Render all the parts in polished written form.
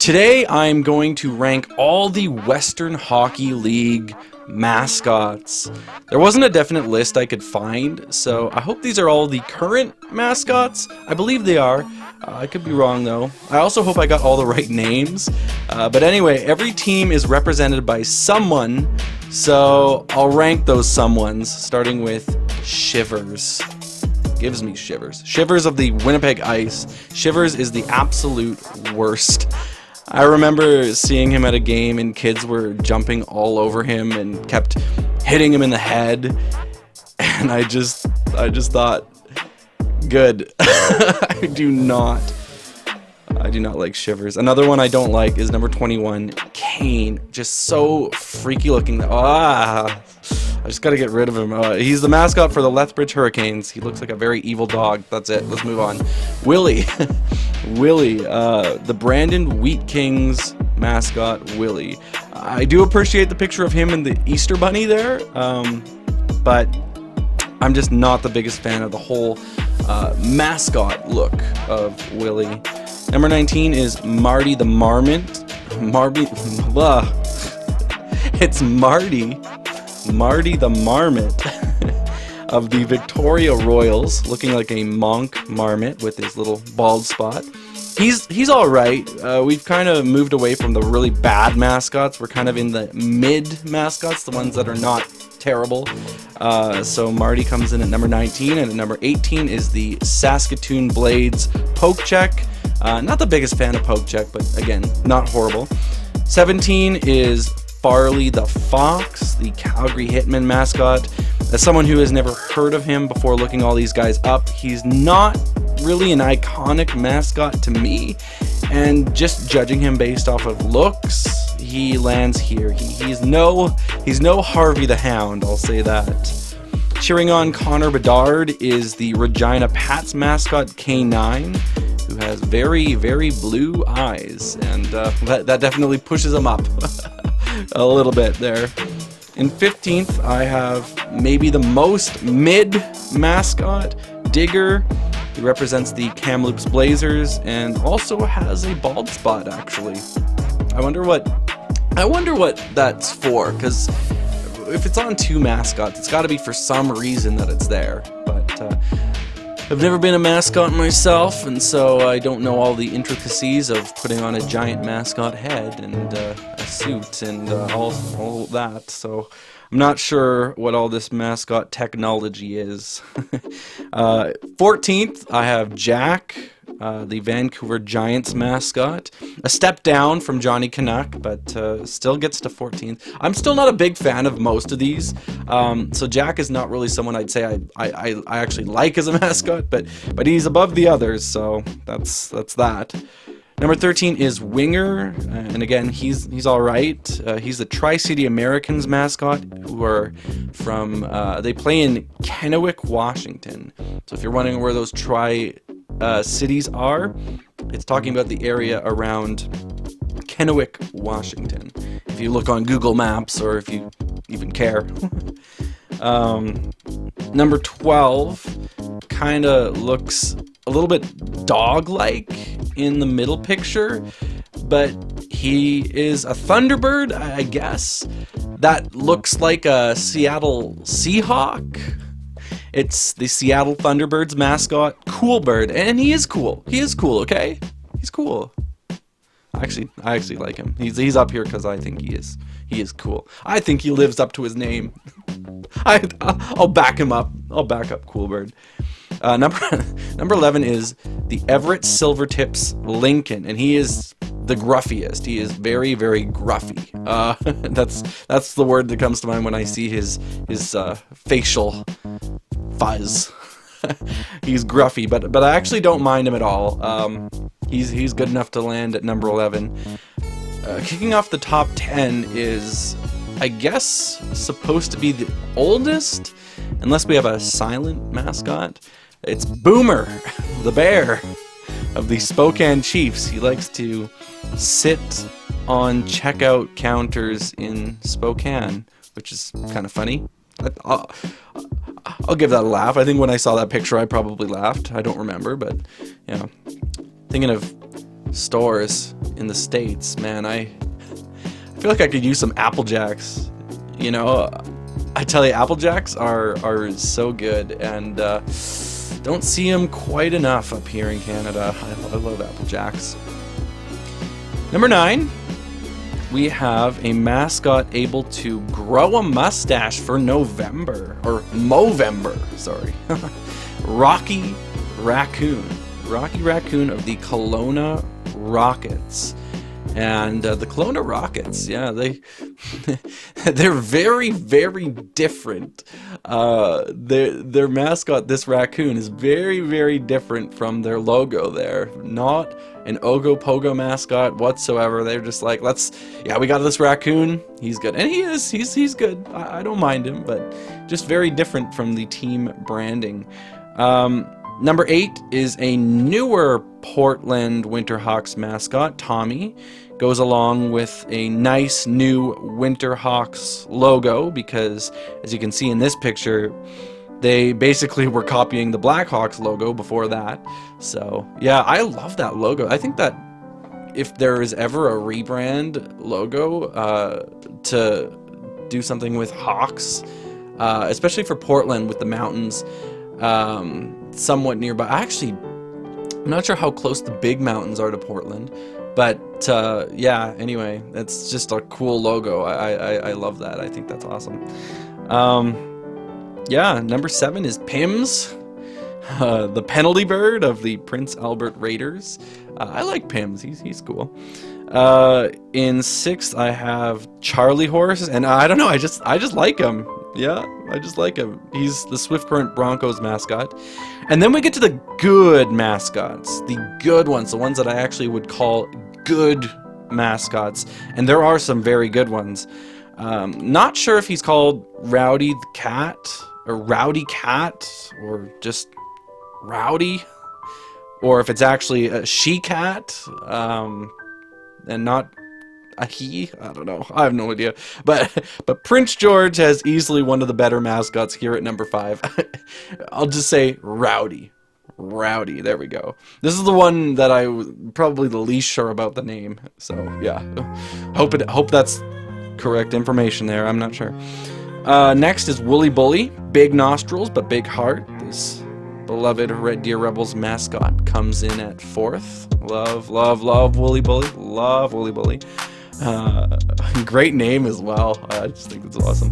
Today I'm going to rank all the Western Hockey League mascots. There wasn't a definite list I could find, so I hope these are all the current mascots. I believe they are. I could be wrong though. I also hope I got all the right names. But anyway, every team is represented by someone, so I'll rank those someones, starting with Shivers. Gives me shivers. Shivers of the Winnipeg Ice. Shivers is the absolute worst. I remember seeing him at a game and kids were jumping all over him and kept hitting him in the head. And I just thought, good. I do not like Shivers. Another one I don't like is number 21, Kane. Just so freaky looking. I just gotta get rid of him. He's the mascot for the Lethbridge Hurricanes. He looks like a very evil dog. That's it. Let's move on. Willie. Willie. The Brandon Wheat Kings mascot, Willie. I do appreciate the picture of him and the Easter Bunny there, but I'm just not the biggest fan of the whole mascot look of Willie. Number 19 is Marty the Marmot. It's Marty the Marmot of the Victoria Royals, looking like a monk marmot with his little bald spot. He's all right. We've kind of moved away from the really bad mascots. We're kind of in the mid mascots, the ones that are not terrible. So Marty comes in at number 19, and at number 18 is the Saskatoon Blades Pokecheck. Not the biggest fan of Pokecheck, but again, not horrible. 17 is Farley the Fox, the Calgary Hitmen mascot. As someone who has never heard of him before looking all these guys up, he's not really an iconic mascot to me, and just judging him based off of looks, he lands here. He's no Harvey the Hound, I'll say that. Cheering on Connor Bedard is the Regina Pats mascot, K9, who has very, very blue eyes, and that definitely pushes him up a little bit there. In 15th, I have maybe the most mid mascot, Digger. He represents the Kamloops Blazers and also has a bald spot, actually. I wonder what that's for, because if it's on two mascots, it's got to be for some reason that it's there. But I've never been a mascot myself, and so I don't know all the intricacies of putting on a giant mascot head and a suit and all that. So I'm not sure what all this mascot technology is. 14th, I have Jack, the Vancouver Giants mascot. A step down from Johnny Canuck, but still gets to 14th. I'm still not a big fan of most of these. So Jack is not really someone I'd say I actually like as a mascot, but he's above the others, so that's that. Number 13 is Winger, and again, he's all right. He's the Tri-City Americans mascot, who are from, they play in Kennewick, Washington. So if you're wondering where those Tri-Cities are, it's talking about the area around Kennewick, Washington. If you look on Google Maps, or if you even care. Number 12 kind of looks a little bit dog-like in the middle picture, but he is a Thunderbird, I guess, that looks like a Seattle Seahawk. It's the Seattle Thunderbirds mascot, Cool Bird, and he is cool. He is cool, okay? He's cool. I actually like him. He's up here because I think he is cool. I think he lives up to his name. I'll back him up. I'll back up Cool Bird. Number 11 is the Everett Silvertips Lincoln, and he is the gruffiest. He is very, very gruffy. That's the word that comes to mind when I see his facial fuzz. He's gruffy, but I actually don't mind him at all. He's good enough to land at number 11. Kicking off the top 10 is, I guess, supposed to be the oldest, unless we have a silent mascot. It's Boomer, the bear of the Spokane Chiefs. He likes to sit on checkout counters in Spokane, which is kind of funny. I'll give that a laugh. I think when I saw that picture, I probably laughed. I don't remember, but you know, thinking of stores in the States, man, I feel like I could use some Apple Jacks. You know, I tell you, Apple Jacks are so good, and don't see them quite enough up here in Canada. I love Apple Jacks. Number 9, we have a mascot able to grow a mustache for November, or Movember, sorry. Rocky Raccoon. Rocky Raccoon of the Kelowna Rockets. And the Kelowna Rockets, yeah, they're very, very different. Their mascot, this raccoon, is very, very different from their logo there. Not an Ogopogo mascot whatsoever. They're just like, we got this raccoon, he's good. And he's good. I don't mind him, but just very different from the team branding. Number 8 is a newer Portland Winterhawks mascot, Tommy. Goes along with a nice new Winterhawks logo because, as you can see in this picture, they basically were copying the Blackhawks logo before that. So, yeah, I love that logo. I think that if there is ever a rebrand logo to do something with Hawks, especially for Portland with the mountains, somewhat nearby. I'm not sure how close the big mountains are to Portland, but yeah, anyway, that's just a cool logo. I love that. I think that's awesome. Yeah, number 7 is Pims, the penalty bird of the Prince Albert Raiders. I like Pims. He's cool. In 6th, I have Charlie Horse, and I don't know, I just like him. Yeah, I just like him. He's the Swift Current Broncos mascot. And then we get to the good mascots, the good ones, the ones that I actually would call good mascots. And there are some very good ones. Not sure if he's called Rowdy the Cat, or Rowdy Cat, or just Rowdy, or if it's actually a she-cat, and not a he. I don't know. I have no idea. But Prince George has easily one of the better mascots here at number 5. I'll just say Rowdy. Rowdy. There we go. This is the one that I probably the least sure about the name. So yeah, hope that's correct information there. I'm not sure. Next is Wooly Bully. Big nostrils but big heart. This beloved Red Deer Rebels mascot comes in at 4th. Love Wooly Bully. Love Wooly Bully. Great name as well. I just think it's awesome.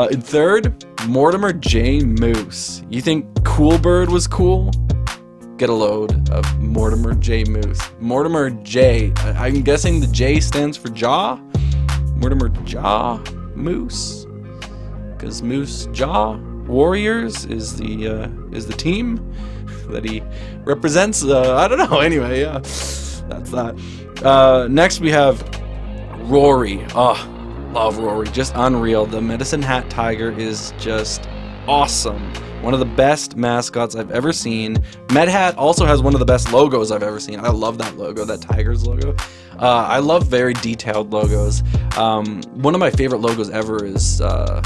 In 3rd, Mortimer J. Moose. You think Cool Bird was cool? Get a load of Mortimer J. Moose. Mortimer J. I'm guessing the J stands for jaw. Mortimer Jaw Moose, because Moose Jaw Warriors is the team that he represents. I don't know. Anyway, yeah, that's that. Next we have Rory. Oh, love Rory. Just unreal. The Medicine Hat Tiger is just awesome. One of the best mascots I've ever seen. Med Hat also has one of the best logos I've ever seen. I love that logo, that Tigers logo. I love very detailed logos. One of my favorite logos ever is the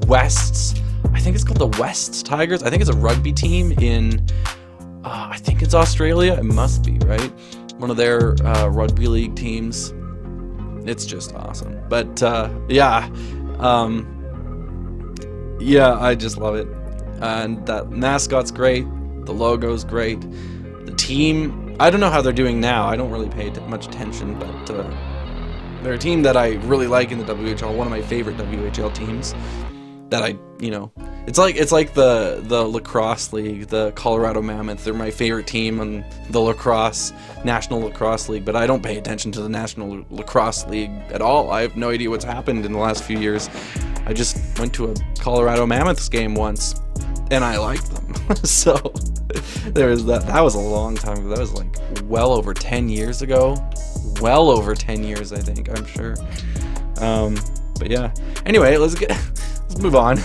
Wests. I think it's called the Wests Tigers. I think it's a rugby team in, I think it's Australia. It must be, right? One of their rugby league teams. It's just awesome. But yeah, I just love it. And that mascot's great. The logo's great. The team, I don't know how they're doing now. I don't really pay much attention, but they're a team that I really like in the WHL. One of my favorite WHL teams. That it's like the lacrosse league, the Colorado Mammoth. They're my favorite team in the National Lacrosse League, but I don't pay attention to the National Lacrosse League at all. I have no idea what's happened in the last few years. I just went to a Colorado Mammoths game once, and I liked them. So there was that. That was a long time ago. That was like well over 10 years ago. Well over 10 years, I think. I'm sure. But yeah. Anyway, let's move on.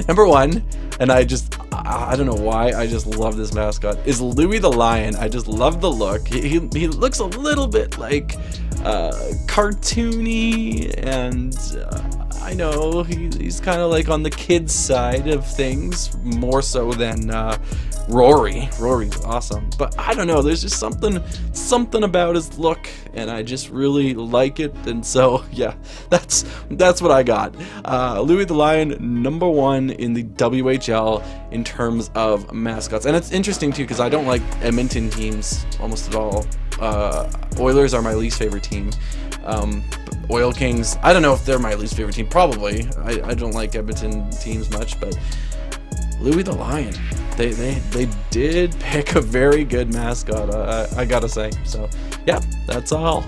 Number 1, and I don't know why, I just love this mascot, is Louie the Lion. I just love the look. He looks a little bit like cartoony, and I know he's kind of like on the kids side of things, more so than Rory's awesome, but I don't know, there's just something about his look, and I just really like it. And so yeah, that's what I got. Louis the Lion, number 1 in the WHL in terms of mascots. And it's interesting too, because I don't like Edmonton teams almost at all. Oilers are my least favorite team. Oil Kings, I don't know if they're my least favorite team, probably. I don't like Edmonton teams much, but Louis the Lion, they did pick a very good mascot, I gotta say. So yeah, that's all.